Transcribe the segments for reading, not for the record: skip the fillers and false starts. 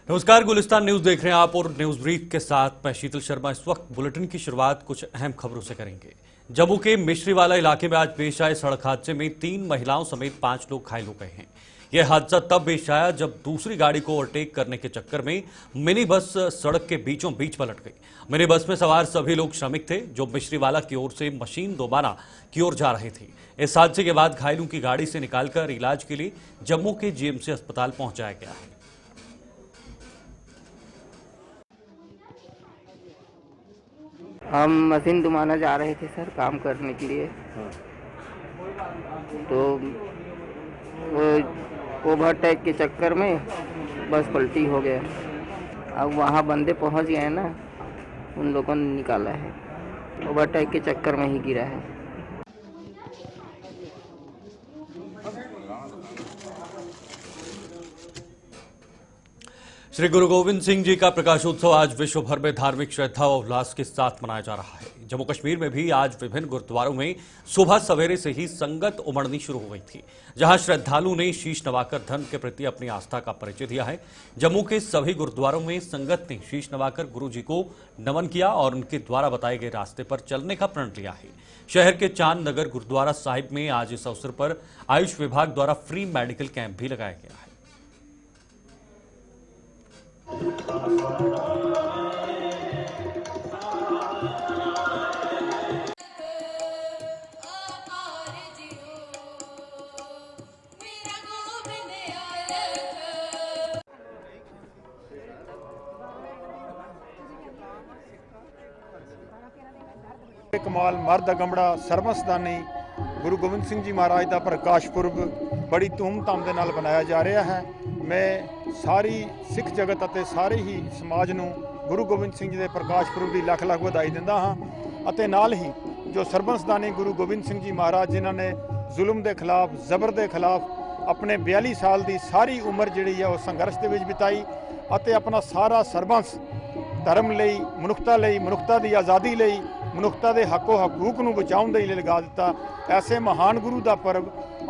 नमस्कार, गुलिस्तान न्यूज देख रहे हैं आप और न्यूज ब्रीफ के साथ मैं शीतल शर्मा। इस वक्त बुलेटिन की शुरुआत कुछ अहम खबरों से करेंगे। जम्मू के मिश्रीवाला इलाके में आज पेश आए सड़क हादसे में 3 महिलाओं समेत 5 लोग घायल हो गए हैं। यह हादसा तब पेश आया जब दूसरी गाड़ी को ओवरटेक करने के चक्कर में मिनी बस सड़क के बीचों बीच पलट गई। मिनी बस में सवार सभी लोग श्रमिक थे जो मिश्रीवाला की ओर से मशीन दोबारा की ओर जा रहे थे। इस हादसे के बाद घायलों की गाड़ी से निकालकर इलाज के लिए जम्मू के जीएमसी अस्पताल पहुंचाया गया है। हम मशीन दुमाना जा रहे थे सर, काम करने के लिए। तो वो ओवरटेक के चक्कर में बस पलटी हो गया। अब वहाँ बंदे पहुँच गए ना, उन लोगों ने निकाला है। ओवरटेक के चक्कर में ही गिरा है। श्री गुरु गोविंद सिंह जी का प्रकाशोत्सव आज विश्व भर में धार्मिक श्रद्धा और उल्लास के साथ मनाया जा रहा है। जम्मू कश्मीर में भी आज विभिन्न गुरुद्वारों में सुबह सवेरे से ही संगत उमड़नी शुरू हो गई थी, जहां श्रद्धालुओं ने शीश नवाकर धर्म के प्रति अपनी आस्था का परिचय दिया है। जम्मू के सभी गुरुद्वारों में संगत ने शीश नवाकर गुरु जी को नमन किया और उनके द्वारा बताए गए रास्ते पर चलने का प्रण लिया है। शहर के चांद नगर गुरुद्वारा साहिब में आज इस अवसर पर आयुष विभाग द्वारा फ्री मेडिकल कैंप भी लगाया गया है। कमाल मर्द अगंबड़ा सरमसदानी गुरु गोबिंद सिंह जी महाराज का प्रकाश पुरब बड़ी धूमधाम के नाल मनाया जा रहा है। मैं सारी सिख जगत ਅਤੇ सारे ही समाज ਨੂੰ गुरु गोबिंद सिंह जी के प्रकाश पुरब की लख लख ਵਧਾਈ ਦਿੰਦਾ ਹਾਂ ਅਤੇ ਨਾਲ ही जो सरबंसदानी गुरु गोबिंद सिंह जी महाराज जिन्होंने जुल्म के खिलाफ जबर के खिलाफ अपने 42 साल की सारी उम्र जी है वो संघर्ष के विच बिताई ਅਤੇ अपना सारा सरबंस धर्म ਲਈ मनुखता ਲਈ मनुखता की आज़ादी ਲਈ मनुखता के हको हकूक नूं बचाउण दे लई लगा दिता। ऐसे महान गुरु का पर्व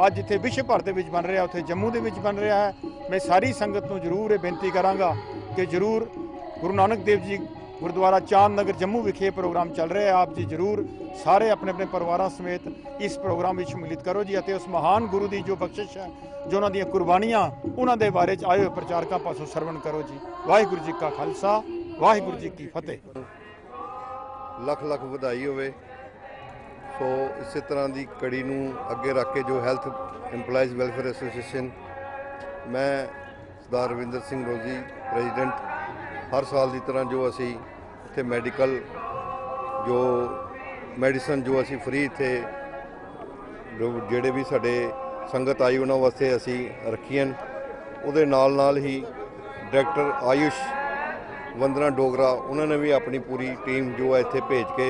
अज जिथे विश्व भर के बन रहा उत्थे जम्मू के बन रहा है। मैं सारी संगत नूं जरूर ये बेनती करांगा कि जरूर गुरु नानक देव जी गुरुद्वारा चांद नगर जम्मू विखे प्रोग्राम चल रहा है। आप जी जरूर सारे अपने अपने परिवारों समेत इस प्रोग्राम में शमूलियत करो जी ਅਤੇ उस महान गुरु की जो बख्शिश है जो उन्होंने कुर्बानियाँ उन्होंने बारे आए हुए प्रचारकों पासों सरवण करो जी। वाहिगुरू जी का खालसा वाहिगुरू जी की फतेह। ਲੱਖ ਲੱਖ ਵਧਾਈ ਹੋਵੇ। ਸੋ ਇਸੇ ਤਰ੍ਹਾਂ ਦੀ ਕੜੀ ਨੂੰ ਅੱਗੇ ਰੱਖ ਕੇ ਜੋ ਹੈਲਥ ਇੰਪਲਾਈਜ਼ ਵੈਲਫੇਅਰ ਐਸੋਸੀਏਸ਼ਨ ਮੈਂ ਸਰਦਾਰ ਰਵਿੰਦਰ ਸਿੰਘ ਰੋਜ਼ੀ ਪ੍ਰੈਜ਼ੀਡੈਂਟ ਹਰ ਸਾਲ ਦੀ ਤਰ੍ਹਾਂ ਜੋ ਅਸੀਂ ਇੱਥੇ ਮੈਡੀਕਲ ਜੋ ਮੈਡੀਸਨ ਜੋ ਅਸੀਂ ਫ੍ਰੀ ਇੱਥੇ ਜਿਹੜੇ ਵੀ ਸਾਡੇ ਸੰਗਤ ਆਈ ਉਹਨਾਂ ਵਾਸਤੇ ਅਸੀਂ ਰੱਖੀਆਂ। ਉਹਦੇ ਨਾਲ ਹੀ ਡਾਇਰੈਕਟਰ ਆਯੁਸ਼ वंदना डोगरा उन्होंने भी अपनी पूरी टीम जो है इत्थे भेज के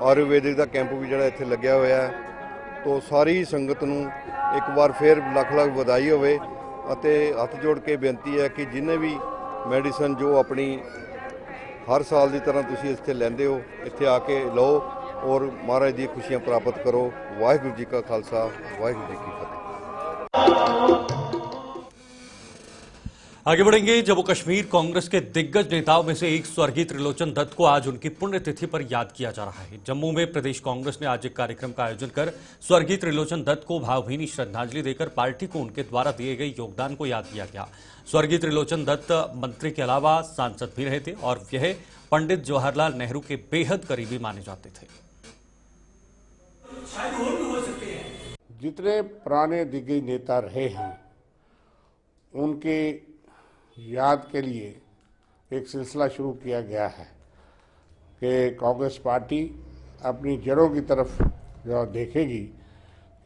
आयुर्वेदिक का कैंप भी जोड़ा इत्थे लग्या होया है। तो सारी संगत नूं एक बार फिर लख लख बधाई होवे अते हथ जोड़ के बेनती है कि जिन्हें भी मैडिसन जो अपनी हर साल की तरह तुसीं इत्थे लैंदे हो इत्थे आके लो और महाराज दी खुशियां प्राप्त करो। वाहिगुरू जी का खालसा वाहिगुरू जी की फतेह। आगे बढ़ेंगे। जम्मू कश्मीर कांग्रेस के दिग्गज नेताओं में से एक स्वर्गीय त्रिलोचन दत्त को आज उनकी पुण्यतिथि पर याद किया जा रहा है। जम्मू में प्रदेश कांग्रेस ने आज एक कार्यक्रम का आयोजन कर स्वर्गीय त्रिलोचन दत्त को भावभीनी श्रद्धांजलि देकर पार्टी को उनके द्वारा दिए गए योगदान को याद किया गया। स्वर्गीय त्रिलोचन दत्त मंत्री के अलावा सांसद भी रहे थे और यह पंडित जवाहरलाल नेहरू के बेहद करीबी माने जाते थे। जितने पुराने दिग्गज नेता रहे हैं उनके याद के लिए एक सिलसिला शुरू किया गया है कि कांग्रेस पार्टी अपनी जड़ों की तरफ जो देखेगी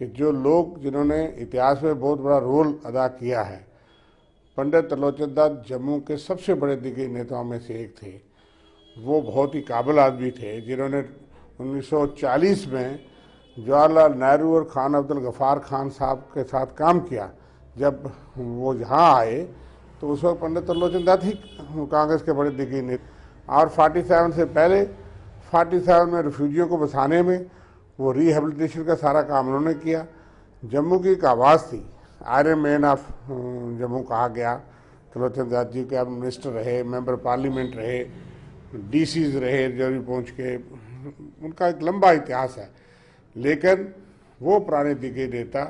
कि जो लोग जिन्होंने इतिहास में बहुत बड़ा रोल अदा किया है। पंडित त्रिलोचन दत्त जम्मू के सबसे बड़े दिग्गज नेताओं में से एक थे। वो बहुत ही काबिल आदमी थे जिन्होंने 1940 में जवाहरलाल नेहरू और खान अब्दुल गफ़ार खान साहब के साथ काम किया। जब वो यहाँ आए तो उस वक्त पंडित त्रिलोचन दत्त ही कांग्रेस के बड़े दिग्गज नेता और 47 से पहले 47 में रिफ्यूजियों को बसाने में वो रिहेबिलिटेशन का सारा काम उन्होंने किया। जम्मू की एक आवाज़ थी, आयरन मैन ऑफ जम्मू कहा गया त्रिलोचन दास जी के मिनिस्टर रहे, मेंबर पार्लियामेंट रहे, डीसीज रहे जरी पहुँच के, उनका एक लंबा इतिहास है। लेकिन वो पुराने दिखे नेता,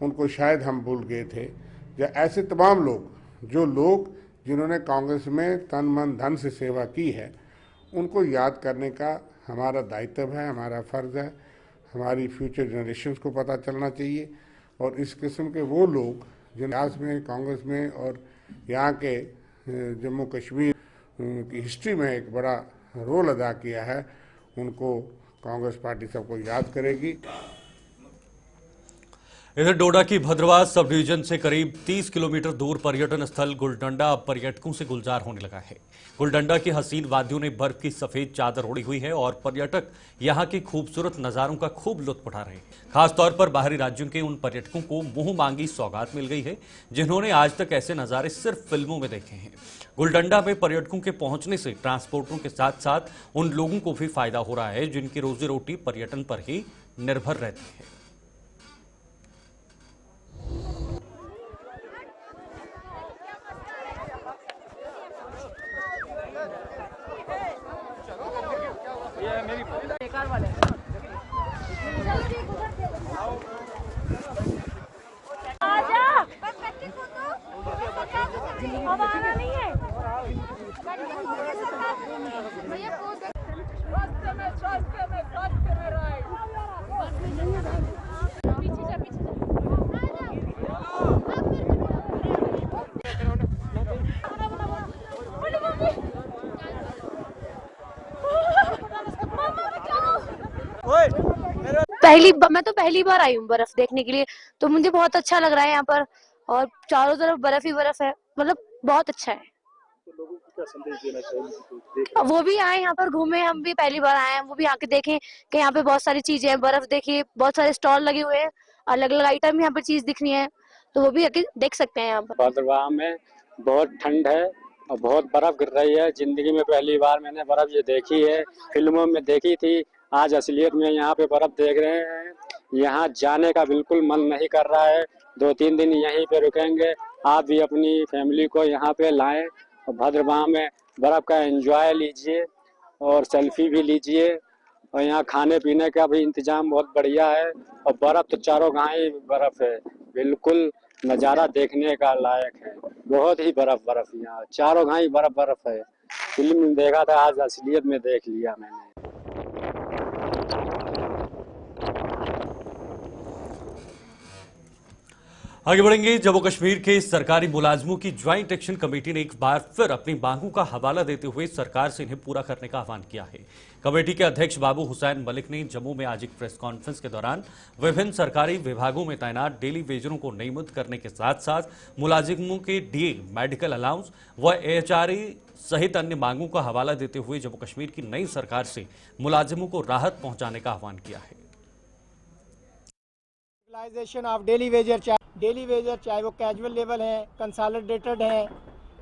उनको शायद हम भूल गए थे। या ऐसे तमाम लोग जिन्होंने कांग्रेस में तन मन धन से सेवा की है, उनको याद करने का हमारा दायित्व है, हमारा फ़र्ज़ है। हमारी फ्यूचर जनरेशन्स को पता चलना चाहिए और इस किस्म के वो लोग जिन इतिहास में, कांग्रेस में और यहाँ के जम्मू कश्मीर की हिस्ट्री में एक बड़ा रोल अदा किया है, उनको कांग्रेस पार्टी सबको याद करेगी। इधर डोडा की भद्रवाह सब डिवीजन से करीब 30 किलोमीटर दूर पर्यटन स्थल गुलडंडा अब पर्यटकों से गुलजार होने लगा है। गुलडंडा की हसीन वादियों ने बर्फ की सफेद चादर ओढ़ी हुई है और पर्यटक यहां के खूबसूरत नजारों का खूब लुत्फ उठा रहे हैं। खासतौर पर बाहरी राज्यों के उन पर्यटकों को मुंह मांगी सौगात मिल गई है जिन्होंने आज तक ऐसे नजारे सिर्फ फिल्मों में देखे हैं। गुलडंडा में पर्यटकों के पहुंचने से ट्रांसपोर्टरों के साथ साथ उन लोगों को भी फायदा हो रहा है जिनकी रोजी रोटी पर्यटन पर ही निर्भर रहती है। मैं तो पहली बार आई हूँ बर्फ देखने के लिए, तो मुझे बहुत अच्छा लग रहा है यहाँ पर। और चारों तरफ बर्फ ही बर्फ है, मतलब बहुत अच्छा है। तो लोगों को क्या संदेश देना चाहिए? वो भी आए यहाँ पर घूमे, हम भी पहली बार आए हैं, वो भी आके देखें कि यहाँ पे बहुत सारी चीजें हैं। बर्फ देखिए, बहुत सारे स्टॉल लगे हुए हैं, अलग अलग आइटम यहाँ पर चीज दिखनी है, तो वो भी आके देख सकते हैं। यहाँ पर भद्रवाह में बहुत ठंड है और बहुत बर्फ गिर रही है। जिंदगी में पहली बार मैंने बर्फ ये देखी है, फिल्मों में देखी थी, आज असलियत में यहाँ पे बर्फ देख रहे हैं। यहाँ जाने का बिल्कुल मन नहीं कर रहा है। 2-3 दिन यहीं पे रुकेंगे। आप भी अपनी फैमिली को यहाँ पे लाएं और भद्रवाह में बर्फ का एंजॉय लीजिए और सेल्फी भी लीजिए। और यहाँ खाने पीने का भी इंतजाम बहुत बढ़िया है और बर्फ तो चारों घाई बर्फ है, बिल्कुल नज़ारा देखने का लायक है। बहुत ही बर्फ यहाँ चारों घाई बर्फ है। फिल्म में देखा था, आज असलियत में देख लिया मैंने। आगे बढ़ेंगे। जम्मू कश्मीर के सरकारी मुलाजमों की ज्वाइंट एक्शन कमेटी ने एक बार फिर अपनी मांगों का हवाला देते हुए सरकार से इन्हें पूरा करने का आह्वान किया है। कमेटी के अध्यक्ष बाबू हुसैन मलिक ने जम्मू में आज एक प्रेस कॉन्फ्रेंस के दौरान विभिन्न सरकारी विभागों में तैनात डेली वेजरों को नियमित करने के साथ साथ मुलाजिमों के डीए, मेडिकल अलाउंस व एएचआरए सहित अन्य मांगों का हवाला देते हुए जम्मू कश्मीर की नई सरकार से मुलाजिमों को राहत पहुंचाने का आह्वान किया है। डेली वेजर चाहे वो कैजुअल लेवल हैं, कंसोलिडेटेड हैं,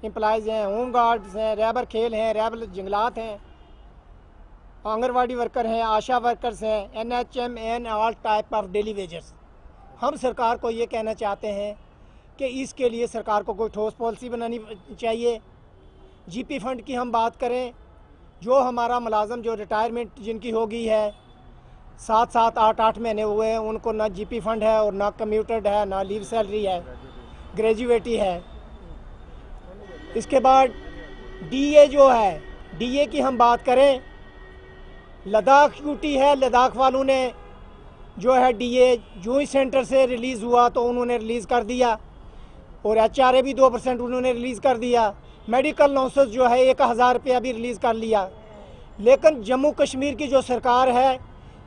एम्प्लॉयज़ हैं, होम गार्ड्स हैं, रैबर खेल हैं, रैबर जंगलात हैं, आंगनवाड़ी वर्कर हैं, आशा वर्कर्स हैं, NHM and all type of daily wagers. हम सरकार को ये कहना चाहते हैं कि इसके लिए सरकार को कोई ठोस पॉलिसी बनानी चाहिए। GP फंड की हम बात करें, जो हमारा मुलाजम जो रिटायरमेंट जिनकी हो गई है 7-7, 8-8 महीने हुए हैं, उनको ना GP फंड है और ना कम्यूटेड है, ना लीव सैलरी है, ग्रेजुएटी है। इसके बाद DA जो है, DA की हम बात करें, लद्दाख ड्यूटी है, लद्दाख वालों ने जो है DA जो ही सेंटर से रिलीज़ हुआ तो उन्होंने रिलीज़ कर दिया और HRA भी 2% उन्होंने रिलीज़ कर दिया। मेडिकल अलाउंसेस जो है 1000 रुपया भी रिलीज़ कर लिया। लेकिन जम्मू कश्मीर की जो सरकार है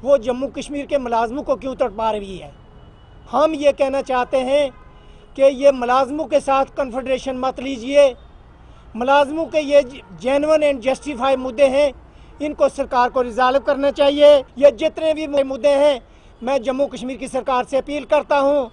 वो जम्मू कश्मीर के मुलाजमों को क्यों तड़पा रही है। हम ये कहना चाहते हैं कि ये मुलाजमों के साथ कन्फेडरेशन मत लीजिए। मुलाजमों के ये जेन्युइन एंड जस्टिफाई मुद्दे हैं, इनको सरकार को रिजॉल्व करना चाहिए। ये जितने भी मुद्दे हैं, मैं जम्मू कश्मीर की सरकार से अपील करता हूँ,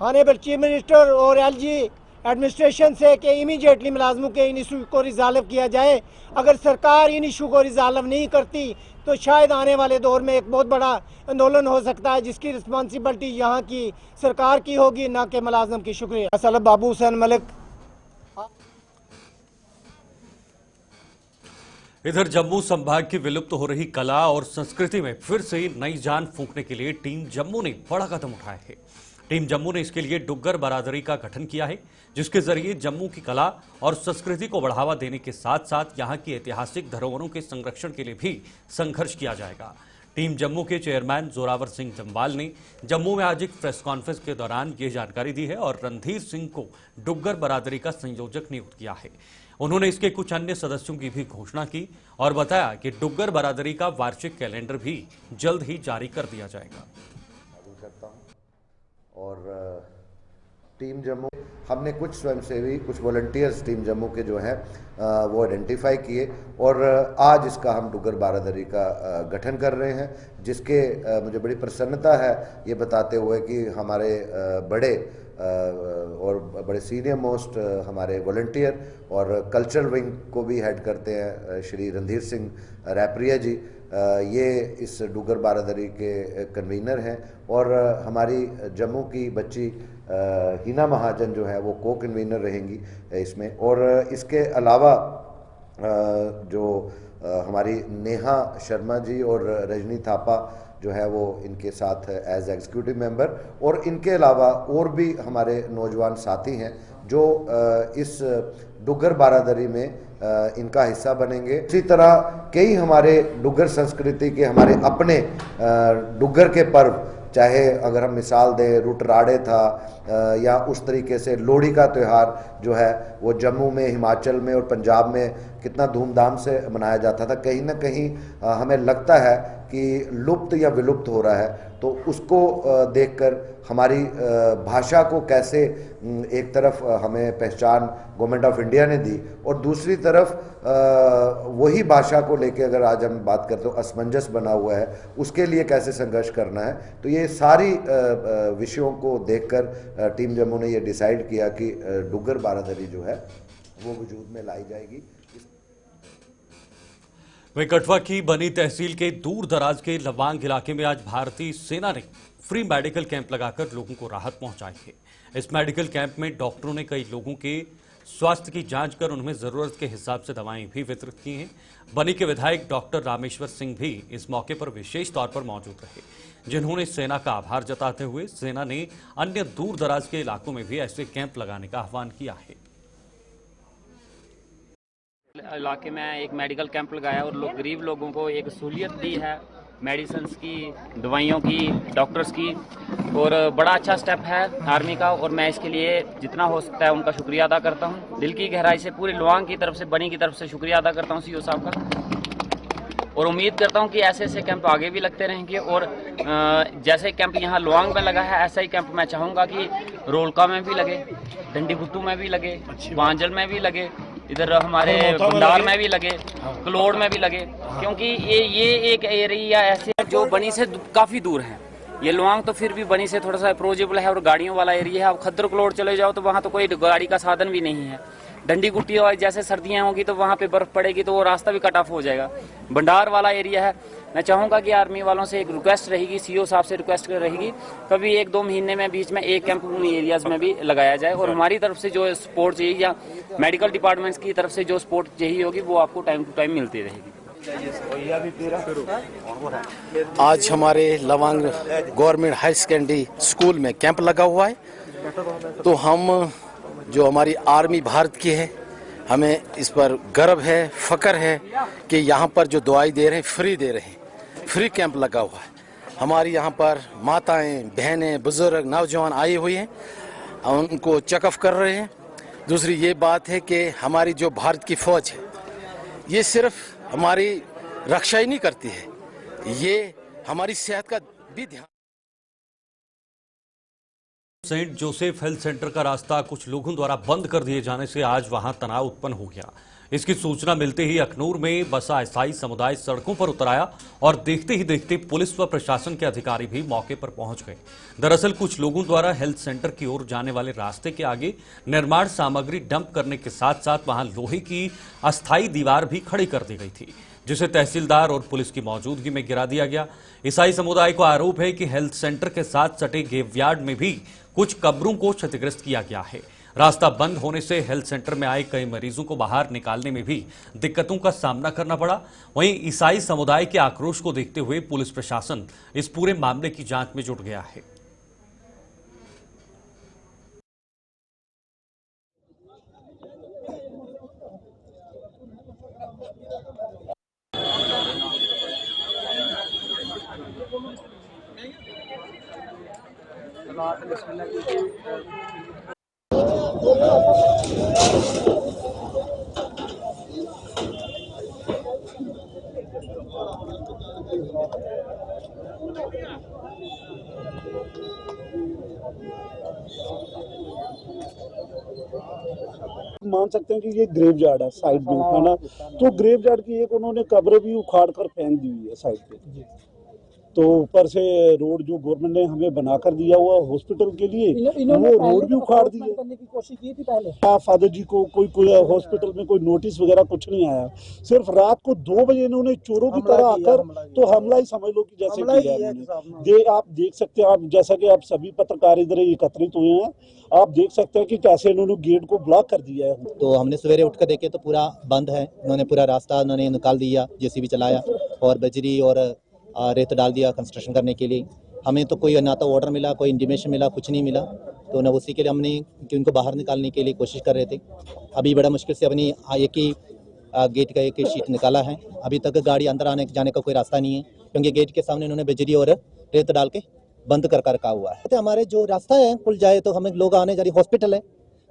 ऑनरेबल चीफ मिनिस्टर और LG एडमिनिस्ट्रेशन से कि इमीडिएटली मुलाजमों के इन इशू को रिजॉल्व किया जाए। अगर सरकार इन इशू को रिजॉल्व नहीं करती तो शायद आने वाले दौर में एक बहुत बड़ा आंदोलन हो सकता है, जिसकी रिस्पॉन्सिबिलिटी यहाँ की सरकार की होगी, ना कि मुलाजम की। शुक्रिया। बाबू हुसैन मलिक। इधर जम्मू संभाग की विलुप्त हो रही कला और संस्कृति में फिर से नई जान फूंकने के लिए टीम जम्मू ने बड़ा कदम उठाया है। टीम जम्मू ने इसके लिए डुग्गर बरादरी का गठन किया है, जिसके जरिए जम्मू की कला और संस्कृति को बढ़ावा देने के साथ साथ यहां की ऐतिहासिक धरोहरों के संरक्षण के लिए भी संघर्ष किया जाएगा। टीम जम्मू के चेयरमैन जोरावर सिंह जम्वाल ने जम्मू में आज एक प्रेस कॉन्फ्रेंस के दौरान ये जानकारी दी है और रणधीर सिंह को डुग्गर बरादरी का संयोजक नियुक्त किया है। उन्होंने इसके कुछ अन्य सदस्यों की भी घोषणा की और बताया कि डुग्गर बरादरी का वार्षिक कैलेंडर भी जल्द ही जारी कर दिया जाएगा। और टीम जम्मू हमने कुछ स्वयंसेवी, कुछ वॉलंटियर्स टीम जम्मू के जो हैं वो आइडेंटिफाई किए और आज इसका हम डुग्गर बरादरी का गठन कर रहे हैं, जिसके मुझे बड़ी प्रसन्नता है ये बताते हुए कि हमारे बड़े और बड़े सीनियर मोस्ट हमारे वॉलंटियर और कल्चरल विंग को भी हेड करते हैं श्री रणधीर सिंह रैपरिया जी, ये इस डुग्गर बरादरी के कन्वीनर हैं और हमारी जम्मू की बच्ची हिना महाजन जो है वो को कन्वीनर रहेंगी इसमें। और इसके अलावा जो हमारी नेहा शर्मा जी और रजनी थापा जो है वो इनके साथ एज एग्जीक्यूटिव मेंबर, और इनके अलावा और भी हमारे नौजवान साथी हैं जो इस डुग्गर बरादरी में इनका हिस्सा बनेंगे। इसी तरह कई हमारे डुग्गर संस्कृति के हमारे अपने डुग्गर के पर्व, चाहे अगर हम मिसाल दें रुटराड़े था या उस तरीके से लोहड़ी का त्यौहार जो है वो जम्मू में, हिमाचल में और पंजाब में कितना धूमधाम से मनाया जाता था, कहीं ना कहीं हमें लगता है कि लुप्त या विलुप्त हो रहा है। तो उसको देखकर हमारी भाषा को कैसे एक तरफ हमें पहचान गवर्नमेंट ऑफ इंडिया ने दी और दूसरी तरफ वही भाषा को लेके अगर आज हम बात करते हो असमंजस बना हुआ है, उसके लिए कैसे संघर्ष करना है। तो ये सारी विषयों को देखकर टीम जम्मू ने ये डिसाइड किया कि डुग्गर बरादरी जो है वो वजूद में लाई जाएगी। वहीं कठुआ की बनी तहसील के दूर दराज के लवांग इलाके में आज भारतीय सेना ने फ्री मेडिकल कैंप लगाकर लोगों को राहत पहुंचाई है। इस मेडिकल कैंप में डॉक्टरों ने कई लोगों के स्वास्थ्य की जांच कर उनमें जरूरत के हिसाब से दवाएं भी वितरित की हैं। बनी के विधायक डॉक्टर रामेश्वर सिंह भी इस मौके पर विशेष तौर पर मौजूद रहे, जिन्होंने सेना का आभार जताते हुए सेना ने अन्य दूर दराज के इलाकों में भी ऐसे कैंप लगाने का आह्वान किया है। इलाके में एक मेडिकल कैंप लगाया और गरीब लोगों को एक सहूलियत दी है, मेडिसिन की, दवाइयों की, डॉक्टर्स की, और बड़ा अच्छा स्टेप है आर्मी का और मैं इसके लिए जितना हो सकता है उनका शुक्रिया अदा करता हूं। दिल की गहराई से पूरे लवांग की तरफ से, बनी की तरफ से शुक्रिया अदा करता हूं सीओ साहब का, और उम्मीद करता हूं कि ऐसे ऐसे कैंप आगे भी लगते रहेंगे। और जैसे कैंप यहाँ लवांग में लगा है, ऐसा ही कैंप मैं चाहूँगा कि रोलका में भी लगे, डंडीगुट्टू में भी लगे, बांजल में भी लगे, इधर हमारे भंडार में भी लगे, कलोड़ में भी लगे, क्योंकि ये एक एरिया ऐसे है जो बनी से काफ़ी दूर है। ये लवांग तो फिर भी बनी से थोड़ा सा अप्रोचेबल है और गाड़ियों वाला एरिया है। अब खद्दर कलोड़ चले जाओ तो वहाँ तो कोई गाड़ी का साधन भी नहीं है। डंडी गुट्टी और जैसे सर्दियाँ होगी तो वहाँ पे बर्फ पड़ेगी तो वो रास्ता भी कट ऑफ हो जाएगा। भंडार वाला एरिया है। मैं चाहूँगा कि आर्मी वालों से एक रिक्वेस्ट रहेगी, सीओ साहब से रिक्वेस्ट रहेगी, कभी 1-2 महीने में बीच में एक कैंप उन एरियाज में भी लगाया जाए और हमारी तरफ से जो सपोर्ट चाहिए या मेडिकल डिपार्टमेंट्स की तरफ से जो सपोर्ट चाहिए होगी वो आपको टाइम टू टाइम मिलती रहेगी। आज हमारे लवांग गवर्नमेंट हाई सेकेंडरी स्कूल में कैंप लगा हुआ है, तो हम जो हमारी आर्मी भारत की है, हमें इस पर गर्व है, फख्र है कि यहाँ पर जो दवाई दे रहे हैं फ्री दे रहे हैं, फ्री कैंप लगा हुआ है। हमारी यहाँ पर माताएं, बहनें, बुजुर्ग, नौजवान आए हुए हैं, उनको चेकअप कर रहे हैं। दूसरी ये बात है कि हमारी जो भारत की फौज है ये सिर्फ हमारी रक्षा ही नहीं करती है, ये हमारी सेहत का भी ध्यान। सेंट जोसेफ हेल्थ सेंटर का रास्ता कुछ लोगों द्वारा बंद कर दिए जाने से आज वहां तनाव उत्पन्न हो गया। इसकी सूचना मिलते ही अखनूर में बसा ईसाई समुदाय सड़कों पर उतर आया और देखते ही देखते पुलिस व प्रशासन के अधिकारी भी मौके पर पहुंच गए। दरअसल कुछ लोगों द्वारा हेल्थ सेंटर की ओर जाने वाले रास्ते के आगे निर्माण सामग्री डंप करने के साथ साथ वहां लोहे की अस्थायी दीवार भी खड़ी कर दी गई थी, जिसे तहसीलदार और पुलिस की मौजूदगी में गिरा दिया गया। ईसाई समुदाय को आरोप है कि हेल्थ सेंटर के साथ सटे ग्रेवयार्ड में भी कुछ कब्रों को क्षतिग्रस्त किया गया है। रास्ता बंद होने से हेल्थ सेंटर में आए कई मरीजों को बाहर निकालने में भी दिक्कतों का सामना करना पड़ा। वहीं ईसाई समुदाय के आक्रोश को देखते हुए पुलिस प्रशासन इस पूरे मामले की जांच में जुट गया है। मान सकते हैं कि ये ग्रेव यार्ड है साइड में, है ना। तो ग्रेव यार्ड की एक उन्होंने कब्र भी उखाड़ कर फेंक दी हुई है साइड पे। तो ऊपर से रोड जो गवर्नमेंट ने हमें बनाकर दिया हुआ हॉस्पिटल के लिए, वो रोड भी उखाड़ दी है। करने की कोशिश की थी पहले। फादर जी को कोई हॉस्पिटल में कोई नोटिस वगैरह कुछ नहीं आया। सिर्फ रात को 2 बजे इन्होंने चोरों की तरह आकर तो हमला ही समझ लो कि जैसे किया है। आप देख सकते हैं, आप जैसा कि आप सभी पत्रकार इधर एकत्रित हुए हैं, आप देख सकते हैं कि कैसे इन्होंने गेट को ब्लॉक कर दिया है। तो हमने सवेरे उठकर देखे तो पूरा बंद है। उन्होंने पूरा रास्ता उन्होंने निकाल दिया, जेसीबी चलाया और बजरी और रेत डाल दिया कंस्ट्रक्शन करने के लिए। हमें तो कोई ना तो ऑर्डर मिला, कोई इंटीमेशन मिला, कुछ नहीं मिला। तो ना उसी के लिए हमने कि उनको बाहर निकालने के लिए कोशिश कर रहे थे। अभी बड़ा मुश्किल से अपनी एक ही गेट का एक शीट निकाला है। अभी तक गाड़ी अंदर आने जाने का कोई रास्ता नहीं है, क्योंकि गेट के सामने उन्होंने बजरी और रेत डाल के बंद कर रखा हुआ है। तो हमारे जो रास्ता है खुल जाए तो हमें लोग आने जाने, हॉस्पिटल है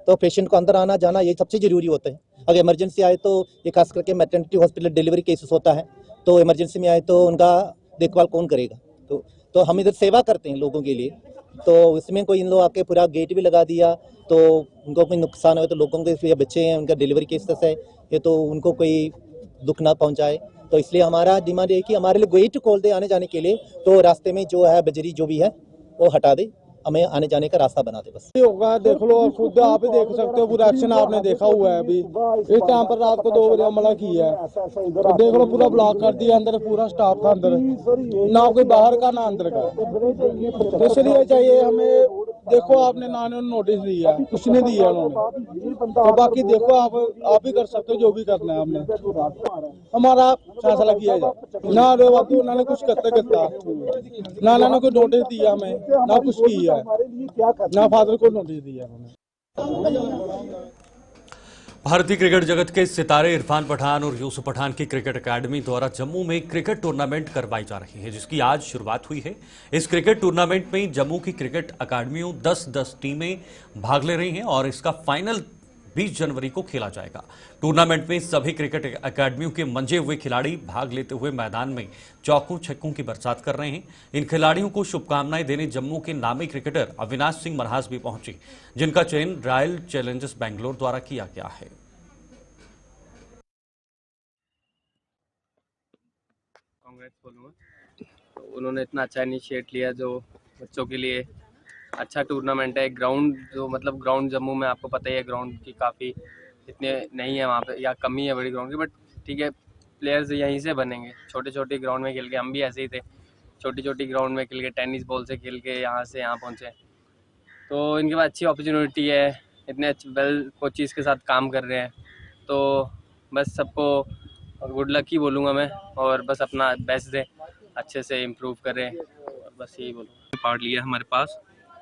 तो पेशेंट को अंदर आना जाना ये सबसे जरूरी होता है। अगर इमरजेंसी आए तो ये खास करके मैटरनिटी हॉस्पिटल डिलीवरी केसेस होता है, तो इमरजेंसी में आए तो उनका देखभाल कौन करेगा। तो हम इधर सेवा करते हैं लोगों के लिए, तो इसमें कोई इन लोग आके पूरा गेट भी लगा दिया तो उनको कोई नुकसान हो तो लोगों के ये बच्चे हैं, उनका डिलीवरी केसेस है, ये तो उनको कोई दुख ना पहुंचाए। तो इसलिए हमारा डिमांड है कि हमारे लिए गेट खोल दे आने जाने के लिए, तो रास्ते में जो है बजरी जो भी है वो हटा दे, हमें आने जाने का रास्ता बना दे। बस होगा, देख लो और खुद आप ही देख सकते हो, पूरा एक्शन आपने देखा हुआ है। अभी इस टाइम पर रात को 2 बजे हमला किया है, तो देख लो पूरा ब्लॉक कर दिया। अंदर पूरा स्टाफ था अंदर, ना कोई बाहर का ना अंदर का। तो इसलिए चाहिए हमें, देखो आपने ना नोटिस दिया, कुछ नहीं दिया उन्होंने। तो बाकी देखो आप ही कर सकते हो जो भी करना है। हमने हमारा फैसला किया जाए ना, बाबू उन्होंने कुछ करता ना, उन्होंने कोई नोटिस दिया हमें, ना कुछ किया ना फादर को नोटिस दिया उन्होंने। भारतीय क्रिकेट जगत के सितारे इरफान पठान और यूसुफ पठान की क्रिकेट एकेडमी द्वारा जम्मू में क्रिकेट टूर्नामेंट करवाई जा रही है, जिसकी आज शुरुआत हुई है। इस क्रिकेट टूर्नामेंट में जम्मू की क्रिकेट अकादमियों 10-10 टीमें भाग ले रही हैं और इसका फाइनल 20 जनवरी को खेला जाएगा। टूर्नामेंट में सभी क्रिकेट अकादमियों के मंजे हुए खिलाड़ी भाग लेते हुए मैदान में चौकों छक्कों की बरसात कर रहे हैं। इन खिलाड़ियों को शुभकामनाएं देने जम्मू के नामी क्रिकेटर अविनाश सिंह मनहास भी पहुंचे, जिनका चयन रॉयल चैलेंजर्स बैंगलोर द्वारा किया गया है। कांग्रेस बोलूँगा, तो उन्होंने इतना अच्छा इनिशिएट लिया जो बच्चों के लिए अच्छा टूर्नामेंट है। ग्राउंड जो मतलब ग्राउंड जम्मू में आपको पता ही है, ग्राउंड की काफ़ी इतने नहीं है वहाँ पे, या कमी है बड़ी ग्राउंड की, बट ठीक है प्लेयर्स यहीं से बनेंगे। छोटे छोटे ग्राउंड में खेल के, हम भी ऐसे ही थे, छोटी छोटी ग्राउंड में खेल के, टेनिस बॉल से खेल के यहाँ से यहाँ पहुँचे। तो इनके पास अच्छी अपॉर्चुनिटी है, इतने अच्छे वेल कोचिज़ के साथ काम कर रहे हैं। तो बस सबको गुड लक ही बोलूँगा मैं, और बस अपना बेस्ट दे, अच्छे से इम्प्रूव करें, और बस यही बोलूँगा। पार्ट लिया हमारे पास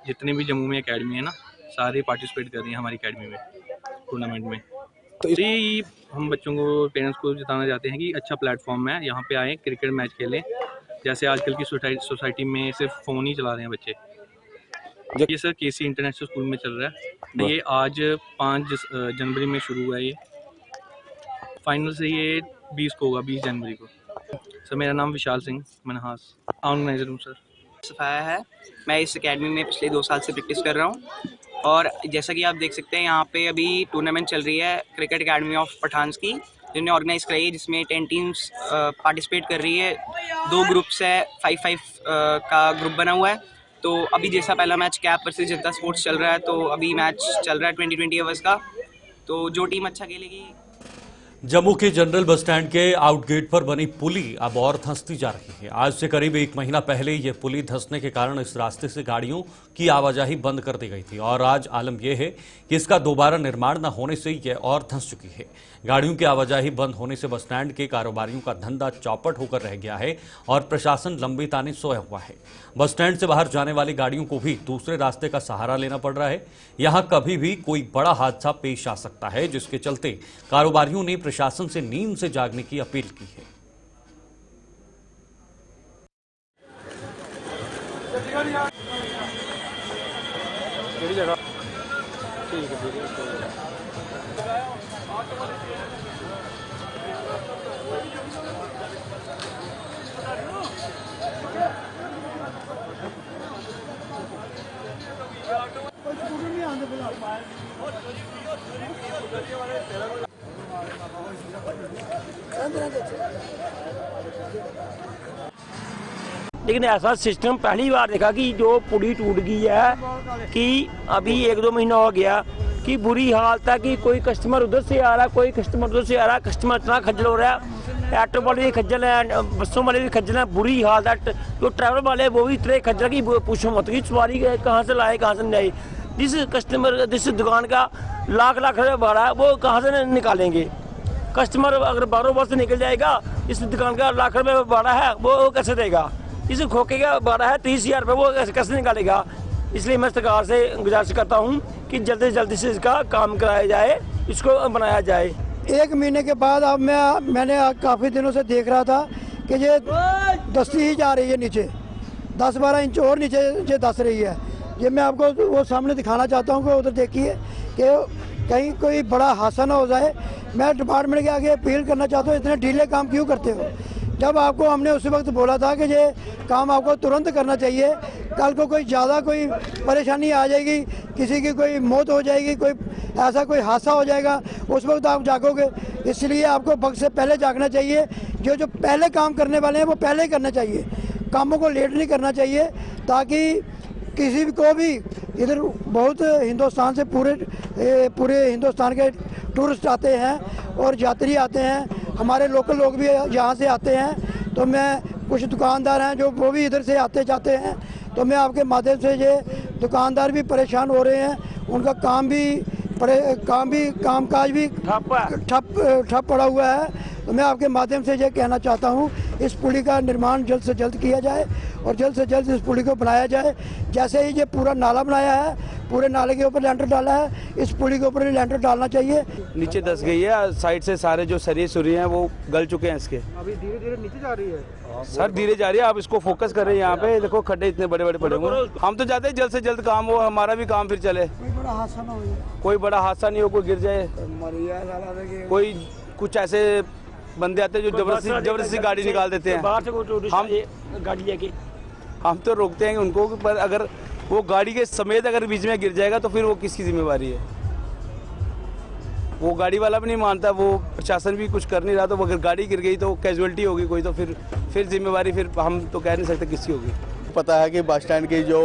जितने भी जम्मू में एकेडमी है ना, सारे पार्टिसिपेट कर रहे हैं हमारी एकेडमी में टूर्नामेंट में। तो इसी हम बच्चों को, पेरेंट्स को बताना चाहते हैं कि अच्छा प्लेटफॉर्म है, यहाँ पे आए क्रिकेट मैच खेलें। जैसे आजकल की सोसाइटी में सिर्फ फ़ोन ही चला रहे हैं बच्चे। ये सर केसी इंटरनेशनल स्कूल में चल रहा है। ये आज 5 जनवरी में शुरू हुआ है। ये फाइनल से ये 20 को होगा, 20 जनवरी को। सर मेरा नाम विशाल सिंह मनहास, ऑर्गेनाइजर हूँ सर। सफाया है, मैं इस एकेडमी में पिछले 2 साल से प्रैक्टिस कर रहा हूँ, और जैसा कि आप देख सकते हैं यहाँ पे अभी टूर्नामेंट चल रही है क्रिकेट एकेडमी ऑफ पठान्स की, जिन्होंने ऑर्गेनाइज कराई है, जिसमें 10 टीम्स पार्टिसिपेट कर रही है। 2 ग्रुप्स है, 5-5 का ग्रुप बना हुआ है। तो अभी जैसा पहला मैच कैप वर्सेस जनता स्पोर्ट्स चल रहा है, तो अभी मैच चल रहा है 20-20 ओवर्स का, तो जो टीम अच्छा खेलेगी। जम्मू के जनरल बस स्टैंड के आउटगेट पर बनी पुली अब और धंसती जा रही है। आज से करीब 1 महीना पहले ये पुली धंसने के कारण इस रास्ते से गाड़ियों की आवाजाही बंद कर दी गई थी और आज आलम यह है कि इसका दोबारा निर्माण न होने से यह और धंस चुकी है। गाड़ियों की आवाजाही बंद होने से बस स्टैंड के कारोबारियों का धंधा चौपट होकर रह गया है और प्रशासन लंबी ताने सोया हुआ है। बस स्टैंड से बाहर जाने वाली गाड़ियों को भी दूसरे रास्ते का सहारा लेना पड़ रहा है। यहां कभी भी कोई बड़ा हादसा पेश आ सकता है, जिसके चलते कारोबारियों ने प्रशासन से नींद से जागने की अपील की है। लेकिन ऐसा सिस्टम पहली बार देखा कि जो पुली टूट गई है कि अभी 1-2 महीना हो गया कि बुरी हालत है कि कोई कस्टमर उधर से आ रहा है, कोई कस्टमर उधर से आ रहा है। कस्टमर इतना खज्जल हो रहा है, ऑटो वाले भी खज्जल है, बसों वाले भी खज्जल है। बुरी हालत है, जो ट्रैवल वाले वो भी इतने खज्जल कि पूछो मत कि सवारी कहाँ से लाए कहाँ से नहीं आई। जिस कस्टमर जिस दुकान का लाख रुपये भाड़ा है वो कहाँ से निकालेंगे। कस्टमर अगर बारोबार से निकल जाएगा, इस दुकान का लाख रुपये भाड़ा है वो कैसे देगा। इस खोखे का भाड़ा है 30,000 रुपये, वो कैसे निकालेगा। इसलिए मैं सरकार से गुजारिश करता हूँ कि जल्दी से जल्दी से इसका काम कराया जाए, इसको बनाया जाए। 1 महीने के बाद अब मैंने काफ़ी दिनों से देख रहा था कि ये दस्ती ही जा रही है नीचे, 10-12 इंच और नीचे ये दस रही है। ये मैं आपको वो सामने दिखाना चाहता हूँ कि उधर देखिए कि कहीं कोई बड़ा हादसा ना हो जाए। मैं डिपार्टमेंट के आगे अपील करना चाहता हूँ, इतने ढीले काम क्यों करते हो। जब आपको हमने उसी वक्त बोला था कि ये काम आपको तुरंत करना चाहिए, कल को कोई ज़्यादा कोई परेशानी आ जाएगी, किसी की कोई मौत हो जाएगी, कोई ऐसा कोई हादसा हो जाएगा, उस वक्त आप जागोगे। इसलिए आपको वक्त से पहले जागना चाहिए। जो पहले काम करने वाले हैं वो पहले ही करना चाहिए, कामों को लेट नहीं करना चाहिए, ताकि किसी को भी इधर बहुत हिंदुस्तान से पूरे हिंदुस्तान के टूरिस्ट आते हैं और यात्री आते हैं, हमारे लोकल लोग भी यहाँ से आते हैं। तो मैं कुछ दुकानदार हैं जो वो भी इधर से आते जाते हैं, तो मैं आपके माध्यम से ये दुकानदार भी परेशान हो रहे हैं, उनका कामकाज भी ठप पड़ा हुआ है। तो मैं आपके माध्यम से ये कहना चाहता हूँ, इस पुली का निर्माण जल्द से जल्द किया जाए और जल्द से जल्द इस पुली को बनाया जाए। जैसे ही ये पूरा नाला बनाया है, पूरे नाले के ऊपर लेंटर डाला है, इस पुली के ऊपर भी लेंटर डालना चाहिए। नीचे धंस गई है, साइड से सारे जो सरिये सुरिये हैं वो गल चुके हैं इसके। अभी धीरे धीरे नीचे जा रही है सर, धीरे जा रही है। आप इसको फोकस करें, यहाँ पे देखो खड्डे इतने बड़े बड़े पड़े हुए। हम तो चाहते हैं जल्द से जल्द काम हो, हमारा भी काम फिर चले। कोई बड़ा हादसा ना हो, कोई बड़ा हादसा नहीं हो, कोई गिर जाए, कोई कुछ ऐसे बंदे आते हैं जो जबरदस्ती गाड़ी निकाल देते हैं। हम गाड़ी लेके हम तो रोकते हैं उनको, पर अगर वो गाड़ी के समेत अगर बीच में गिर जाएगा तो फिर वो किसकी जिम्मेवारी है। वो गाड़ी वाला भी नहीं मानता, वो प्रशासन भी कुछ कर नहीं रहा। तो अगर गाड़ी गिर गई तो कैजुअलिटी होगी कोई, तो फिर जिम्मेवारी फिर हम तो कह नहीं सकते किसकी होगी। पता है कि बस स्टैंड की जो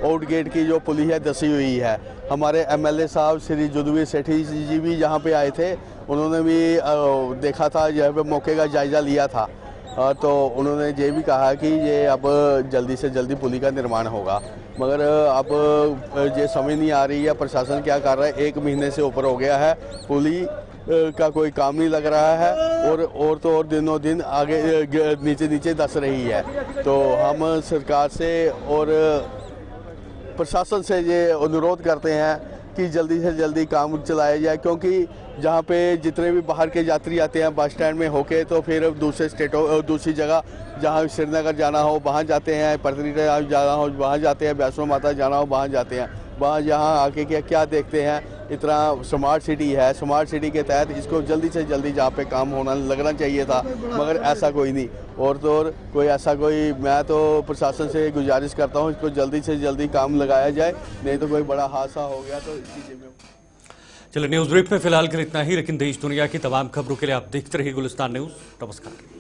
आउट गेट की जो पुली है धंसी हुई है। हमारे MLA साहब श्री जुदवीर सेठी जी भी यहाँ पे आए थे, उन्होंने भी देखा था, यहाँ पे मौके का जायज़ा लिया था। तो उन्होंने ये भी कहा कि ये अब जल्दी से जल्दी पुली का निर्माण होगा, मगर अब ये समझ नहीं आ रही है प्रशासन क्या कर रहा है। 1 महीने से ऊपर हो गया है, पुली का कोई काम नहीं लग रहा है और तो और दिनों दिन आगे नीचे धंस रही है। तो हम सरकार से और प्रशासन से ये अनुरोध करते हैं कि जल्दी से जल्दी काम चलाया जाए, क्योंकि जहाँ पे जितने भी बाहर के यात्री आते हैं बस स्टैंड में होके, तो फिर दूसरे स्टेटों दूसरी जगह जहाँ श्रीनगर जाना हो वहाँ जाते हैं, पटनी जाना हो वहाँ जाते हैं, वैष्णो माता जाना हो वहाँ जाते हैं। वहाँ यहाँ आके क्या देखते हैं, इतना स्मार्ट सिटी है, स्मार्ट सिटी के तहत इसको जल्दी से जल्दी जहाँ पे काम होना लगना चाहिए था, मगर ऐसा कोई नहीं। और तो और कोई ऐसा कोई, मैं तो प्रशासन से गुजारिश करता हूँ इसको जल्दी से जल्दी काम लगाया जाए, नहीं तो कोई बड़ा हादसा हो गया तो इसी चीज़ में। चलिए, न्यूज ब्रीफ में फिलहाल के लिए इतना ही, लेकिन देश दुनिया की तमाम खबरों के लिए आप देखते रहिए गुलिस्तान न्यूज। नमस्कार।